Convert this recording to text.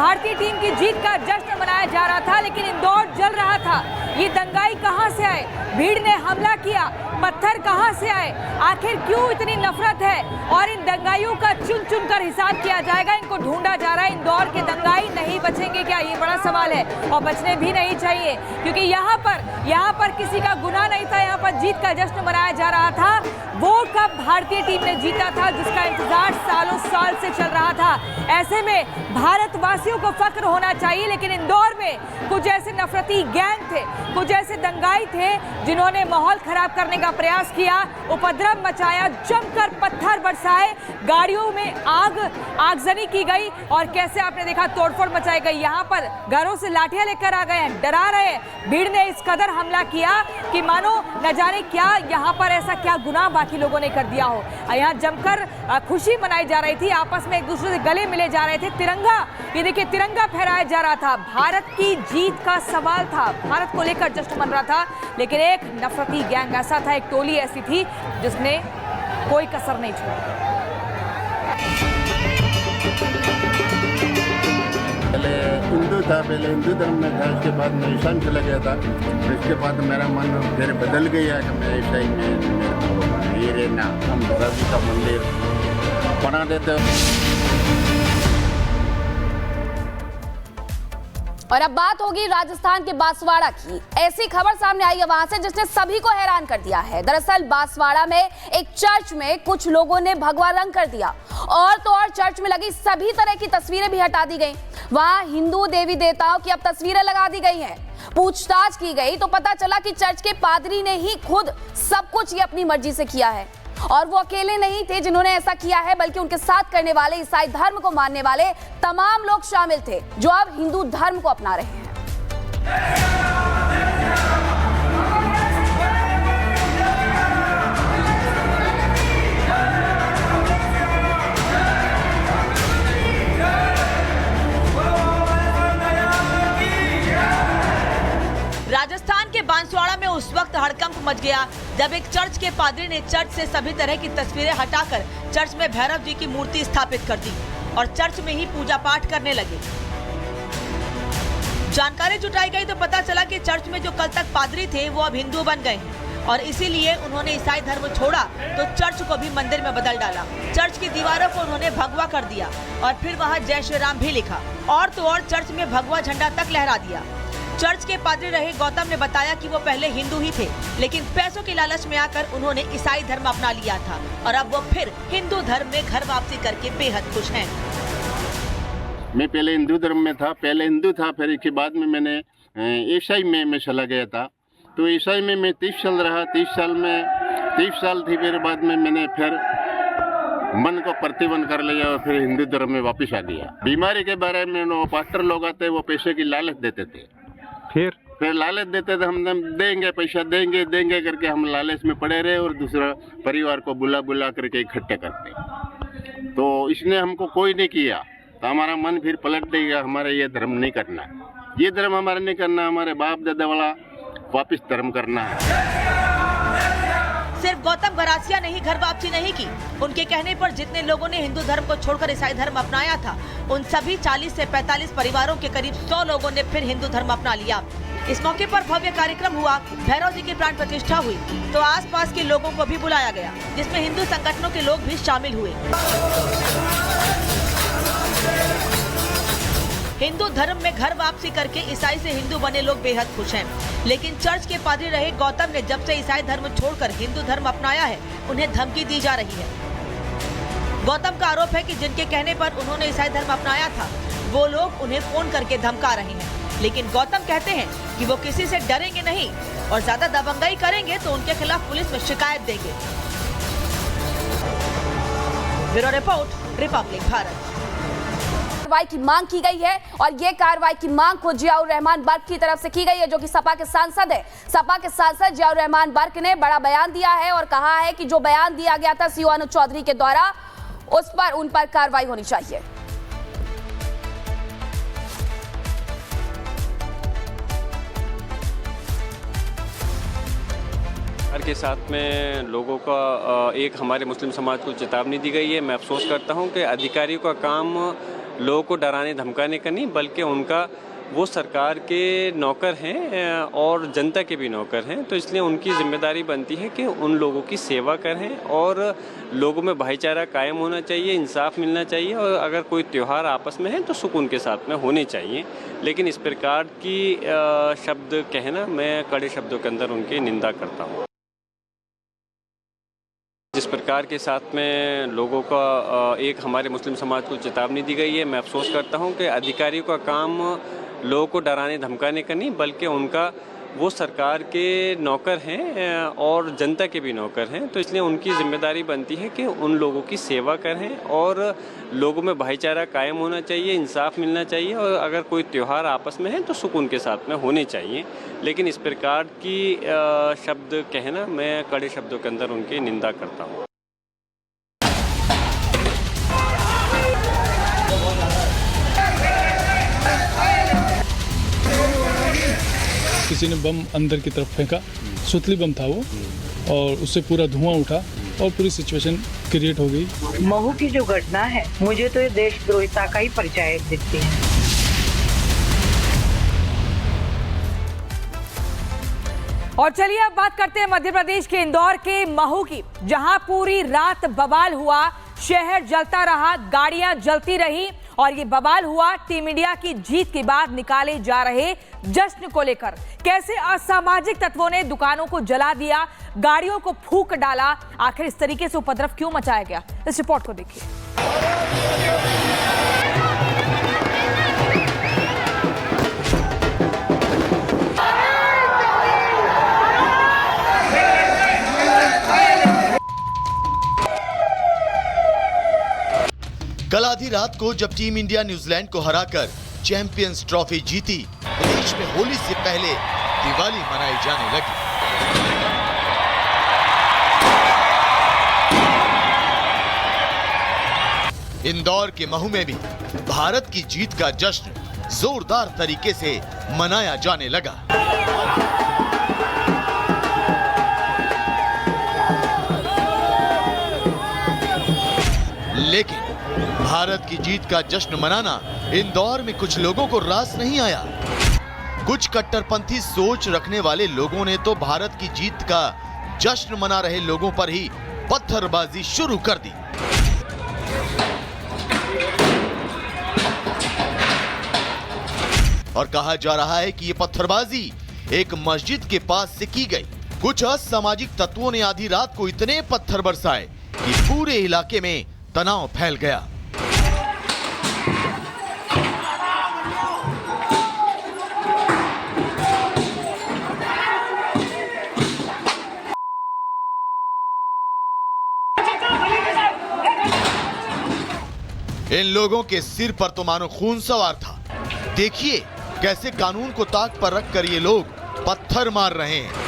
भारतीय टीम की जीत का जश्न मनाया जा रहा था, लेकिन इंदौर जल रहा था। ये दंगाई कहां से आए? भीड़ ने हमला किया, पत्थर कहां से आए? आखिर क्यों इतनी नफरत है? और इन दंगाइयों का चुन चुन कर हिसाब किया जाएगा, इनको ढूंढा जा रहा है। इंदौर के दंगाई नहीं बचेंगे क्या? ये बड़ा सवाल है, और बचने भी नहीं चाहिए, क्योंकि यहाँ पर किसी का गुनाह नहीं था। यहाँ पर जीत का जश्न मनाया जा रहा था। वो कब भारतीय टीम ने जीता था, जिसका इंतजार सालों साल से चल रहा था। ऐसे में भारतवासियों को फख्र होना चाहिए, लेकिन इंदौर में कुछ ऐसे नफरती गैंग थे, कुछ ऐसे दंगाई थे, जिन्होंने माहौल खराब करने का प्रयास किया, उपद्रव मचाया, जमकर पत्थर बरसाए, गाड़ियों में आगजनी की गई, और कैसे आपने देखा तोड़फोड़ मचाई गई। यहाँ पर घरों से लाठियां लेकर आ गए हैं, डरा रहे हैं। भीड़ ने इस कदर हमला किया कि मानो न जाने क्या यहाँ पर ऐसा क्या गुनाह बाकी लोगों ने कर दिया हो। यहाँ जमकर खुशी मनाई जा रही थी, आपस में एक दूसरे से गले मिले जा रहे थे। तिरंगा, ये देखिए तिरंगा फहराया जा रहा था। भारत की जीत का सवाल था, भारत को लेकर जश्न मन रहा था, लेकिन एक नफरती गैंग ऐसा था, एक टोली ऐसी थी जिसने कोई कसर नहीं छोड़ी। पहले हिंदू धर्म में था, उसके बाद मैं ईसाई चला गया था। इसके बाद मेरा मन फिर बदल गया कि मैं ईसाई में ये रहना, हम सभी का मंदिर बना देते। और अब बात होगी राजस्थान के बांसवाड़ा की। ऐसी खबर सामने आई है वहां से जिसने सभी को हैरान कर दिया है। दरअसल बांसवाड़ा में एक चर्च में कुछ लोगों ने भगवा रंग कर दिया, और तो और चर्च में लगी सभी तरह की तस्वीरें भी हटा दी गई। वहां हिंदू देवी देवताओं की अब तस्वीरें लगा दी गई हैं। पूछताछ की गई तो पता चला कि चर्च के पादरी ने ही खुद सब कुछ ये अपनी मर्जी से किया है, और वो अकेले नहीं थे जिन्होंने ऐसा किया है, बल्कि उनके साथ करने वाले ईसाई धर्म को मानने वाले तमाम लोग शामिल थे, जो अब हिंदू धर्म को अपना रहे हैं। राजस्थान के बांसवाड़ा में उस वक्त हड़कंप मच गया जब एक चर्च के पादरी ने चर्च से सभी तरह की तस्वीरें हटाकर चर्च में भैरव जी की मूर्ति स्थापित कर दी और चर्च में ही पूजा पाठ करने लगे। जानकारी जुटाई गई तो पता चला कि चर्च में जो कल तक पादरी थे वो अब हिंदू बन गए हैं, और इसीलिए उन्होंने ईसाई धर्म छोड़ा तो चर्च को भी मंदिर में बदल डाला। चर्च की दीवारों को उन्होंने भगवा कर दिया और फिर वहाँ जय श्री राम भी लिखा, और तो और चर्च में भगवा झंडा तक लहरा दिया। चर्च के पादरी रहे गौतम ने बताया कि वो पहले हिंदू ही थे, लेकिन पैसों की लालच में आकर उन्होंने ईसाई धर्म अपना लिया था, और अब वो फिर हिंदू धर्म में घर वापसी करके बेहद खुश हैं। मैं पहले हिंदू धर्म में था, फिर इसके बाद में मैंने ईसाई में मैं चला गया था। तो ईसाई में मैं 30 साल रहा। 30 साल थी, फिर बाद में मैंने फिर मन को प्रतिबंध कर लिया और फिर हिंदू धर्म में वापस आ गया। बीमारी के बारे में वो पास्टर लोग आते, वो पैसे की लालच देते थे, फिर लालच देते थे, हम देंगे पैसा देंगे करके हम लालच में पड़े रहे और दूसरा परिवार को बुला करके इकट्ठे करते। तो इसने हमको कोई नहीं किया, तो हमारा मन फिर पलट देगा, हमारे ये धर्म नहीं करना, ये धर्म हमारा नहीं करना, हमारे बाप दादा वाला वापिस धर्म करना है। सिर्फ गौतम गरासिया ने ही घर वापसी नहीं की। उनके कहने पर जितने लोगों ने हिंदू धर्म को छोड़कर ईसाई धर्म अपनाया था, उन सभी 40 से 45 परिवारों के करीब 100 लोगों ने फिर हिंदू धर्म अपना लिया। इस मौके पर भव्य कार्यक्रम हुआ, भैरव जी की प्राण प्रतिष्ठा हुई, तो आसपास के लोगों को भी बुलाया गया, जिसमें हिंदू संगठनों के लोग भी शामिल हुए। हिंदू धर्म में घर वापसी करके ईसाई से हिंदू बने लोग बेहद खुश हैं, लेकिन चर्च के पादरी रहे गौतम ने जब से ईसाई धर्म छोड़कर हिंदू धर्म अपनाया है, उन्हें धमकी दी जा रही है। गौतम का आरोप है कि जिनके कहने पर उन्होंने ईसाई धर्म अपनाया था, वो लोग उन्हें फोन करके धमका रहे हैं, लेकिन गौतम कहते हैं कि वो किसी से डरेंगे नहीं, और ज्यादा दबंगाई करेंगे तो उनके खिलाफ पुलिस में शिकायत देंगे। Bureau report, Republic Bharat. कार्रवाई की मांग की गई है, और ये कार्रवाई की मांग को जियाउर रहमान बर्क की तरफ से की गई है, जो कि सपा के सांसद है। सपा के सांसद जियाउर रहमान बर्क ने बड़ा बयान दिया है और कहा है कि जो बयान दिया गया था सीओ अनुज चौधरी के द्वारा, उन पर कार्रवाई होनी चाहिए। के साथ में लोगों का एक हमारे मुस्लिम समाज को चेतावनी दी गई है। मैं अफसोस करता हूं कि अधिकारियों का काम लोगों को डराने धमकाने का नहीं, बल्कि उनका वो सरकार के नौकर हैं और जनता के भी नौकर हैं, तो इसलिए उनकी जिम्मेदारी बनती है कि उन लोगों की सेवा करें और लोगों में भाईचारा कायम होना चाहिए, इंसाफ मिलना चाहिए और अगर कोई त्यौहार आपस में है तो सुकून के साथ में होने चाहिए। लेकिन इस प्रकार की शब्द कहना मैं कड़े शब्दों के अंदर उनकी निंदा करता हूँ। जिस प्रकार के साथ में लोगों का एक हमारे मुस्लिम समाज को चेतावनी दी गई है, मैं अफसोस करता हूँ कि अधिकारियों का काम लोगों को डराने धमकाने का नहीं, बल्कि उनका वो सरकार के नौकर हैं और जनता के भी नौकर हैं, तो इसलिए उनकी जिम्मेदारी बनती है कि उन लोगों की सेवा करें और लोगों में भाईचारा कायम होना चाहिए, इंसाफ मिलना चाहिए और अगर कोई त्यौहार आपस में है तो सुकून के साथ में होने चाहिए। लेकिन इस प्रकार की शब्द कहना मैं कड़े शब्दों के अंदर उनकी निंदा करता हूँ। किसी ने बम अंदर की तरफ फेंका, सुतली बम था वो, और उससे पूरा धुआं उठा और पूरी सिचुएशन क्रिएट हो गई। महू की जो घटना है, मुझे तो ये देशद्रोहिता का ही परिचय दिखती है। और चलिए अब बात करते हैं मध्य प्रदेश के इंदौर के महू की, जहां पूरी रात बवाल हुआ, शहर जलता रहा, गाड़ियां जलती रही और ये बवाल हुआ टीम इंडिया की जीत के बाद निकाले जा रहे जश्न को लेकर। कैसे असामाजिक तत्वों ने दुकानों को जला दिया, गाड़ियों को फूंक डाला, आखिर इस तरीके से उपद्रव क्यों मचाया गया, इस रिपोर्ट को देखिए। कल आधी रात को जब टीम इंडिया न्यूजीलैंड को हराकर चैंपियंस ट्रॉफी जीती, देश में होली से पहले दिवाली मनाई जाने लगी। इंदौर के महू में भी भारत की जीत का जश्न जोरदार तरीके से मनाया जाने लगा। लेकिन भारत की जीत का जश्न मनाना इंदौर में कुछ लोगों को रास नहीं आया। कुछ कट्टरपंथी सोच रखने वाले लोगों ने तो भारत की जीत का जश्न मना रहे लोगों पर ही पत्थरबाजी शुरू कर दी। और कहा जा रहा है कि ये पत्थरबाजी एक मस्जिद के पास से की गई। कुछ असामाजिक तत्वों ने आधी रात को इतने पत्थर बरसाए कि पूरे इलाके में तनाव फैल गया। इन लोगों के सिर पर तो मानो खून सवार था। देखिए कैसे कानून को ताक पर रखकर ये लोग पत्थर मार रहे हैं।